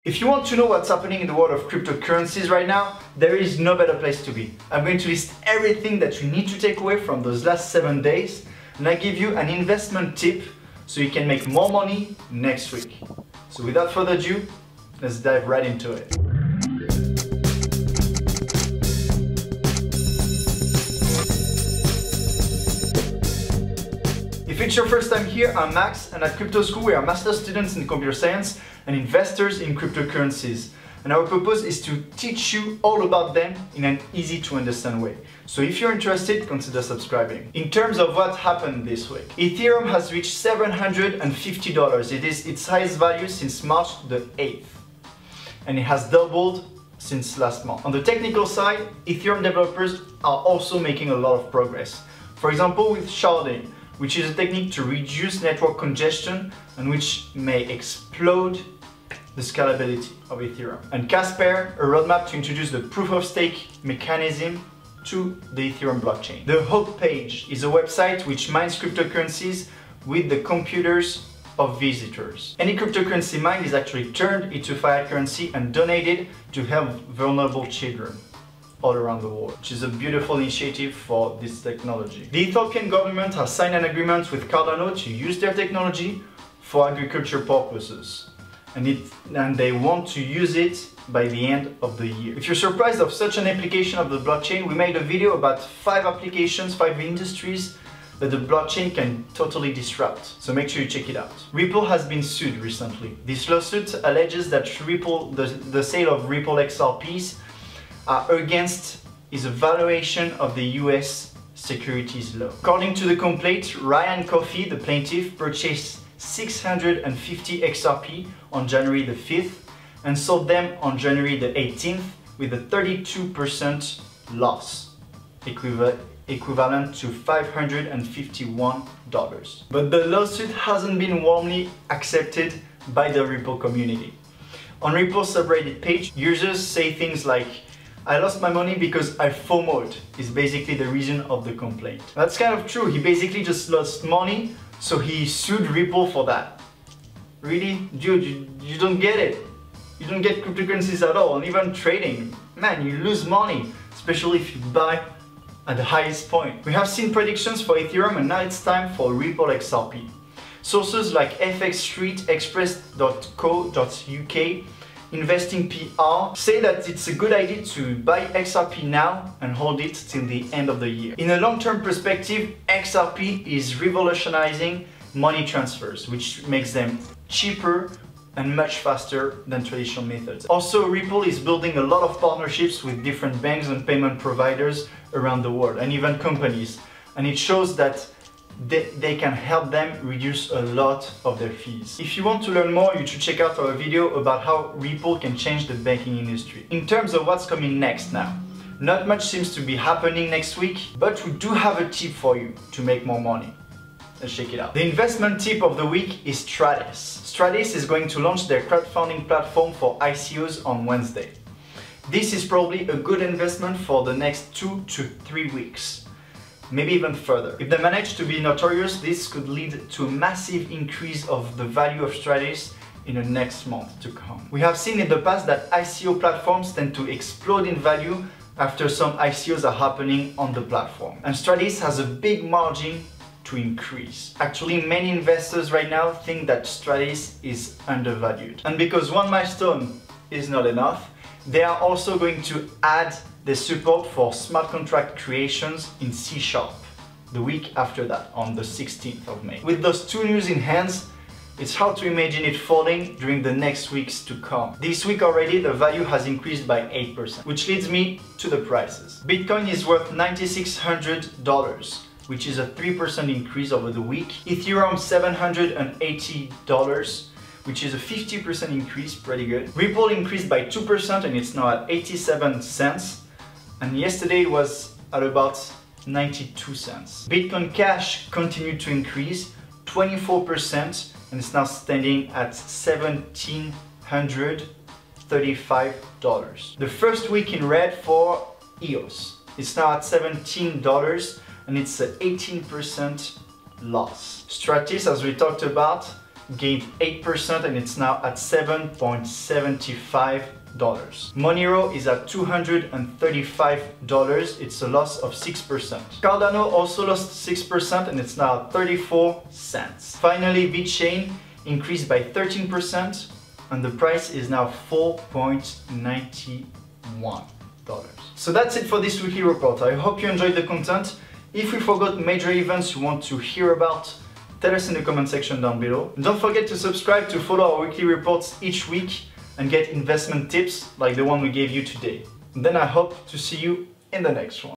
If you want to know what's happening in the world of cryptocurrencies right now, there is no better place to be. I'm going to list everything that you need to take away from those last 7 days, and I give you an investment tip so you can make more money next week. So without further ado, let's dive right into it. If it's your first time here, I'm Max, and at Crypto School we are master students in computer science and investors in cryptocurrencies. And our purpose is to teach you all about them in an easy to understand way. So if you're interested, consider subscribing. In terms of what happened this week, Ethereum has reached $750. It is its highest value since March the 8th. And it has doubled since last month. On the technical side, Ethereum developers are also making a lot of progress. For example, with sharding, which is a technique to reduce network congestion and which may explode the scalability of Ethereum. And Casper, a roadmap to introduce the proof-of-stake mechanism to the Ethereum blockchain. The Hope page is a website which mines cryptocurrencies with the computers of visitors. Any cryptocurrency mined is actually turned into fiat currency and donated to help vulnerable children all around the world, which is a beautiful initiative for this technology. The Ethiopian government has signed an agreement with Cardano to use their technology for agriculture purposes. And they want to use it by the end of the year. If you're surprised of such an application of the blockchain, we made a video about 5 applications, 5 industries that the blockchain can totally disrupt. So make sure you check it out. Ripple has been sued recently. This lawsuit alleges that Ripple, the sale of Ripple XRPs against its evaluation of the US securities law. According to the complaint, Ryan Coffey, the plaintiff, purchased 650 XRP on January the 5th and sold them on January the 18th with a 32% loss, equivalent to $551. But the lawsuit hasn't been warmly accepted by the Ripple community. On Ripple's subreddit page, users say things like, "I lost my money because I FOMO'd," is basically the reason of the complaint. That's kind of true. He basically just lost money, so he sued Ripple for that. Really? Dude, you don't get it. You don't get cryptocurrencies at all, and even trading. Man, you lose money, especially if you buy at the highest point. We have seen predictions for Ethereum, and now it's time for Ripple XRP. Sources like FX Street, Express.co.uk, Investing PR say that it's a good idea to buy XRP now and hold it till the end of the year. In a long-term perspective, XRP is revolutionizing money transfers, which makes them cheaper and much faster than traditional methods. Also, Ripple is building a lot of partnerships with different banks and payment providers around the world, and even companies. And it shows that they can help them reduce a lot of their fees. If you want to learn more, you should check out our video about how Ripple can change the banking industry. In terms of what's coming next now, not much seems to be happening next week, but we do have a tip for you to make more money. Let's check it out. The investment tip of the week is Stratis. Stratis is going to launch their crowdfunding platform for ICOs on Wednesday. This is probably a good investment for the next 2 to 3 weeks. Maybe even further. If they manage to be notorious, this could lead to a massive increase of the value of Stratis in the next month to come. We have seen in the past that ICO platforms tend to explode in value after some ICOs are happening on the platform. And Stratis has a big margin to increase. Actually, many investors right now think that Stratis is undervalued. And because one milestone is not enough, they are also going to add the support for smart contract creations in C# the week after that, on the 16th of May. With those two news in hands, it's hard to imagine it falling during the next weeks to come. This week already, the value has increased by 8%, which leads me to the prices. Bitcoin is worth $9,600, which is a 3% increase over the week. Ethereum $780, which is a 50% increase, pretty good. Ripple increased by 2% and it's now at 87 cents. And yesterday it was at about 92 cents. Bitcoin Cash continued to increase 24% and it's now standing at $1,735. The first week in red for EOS. It's now at $17 and it's an 18% loss. Stratis, as we talked about, gained 8% and it's now at $7.75. Monero is at $235, it's a loss of 6%. Cardano also lost 6% and it's now at 34 cents. Finally, VeChain increased by 13% and the price is now $4.91. So that's it for this weekly report. I hope you enjoyed the content. If we forgot major events you want to hear about, tell us in the comment section down below. And don't forget to subscribe to follow our weekly reports each week and get investment tips like the one we gave you today. And then I hope to see you in the next one.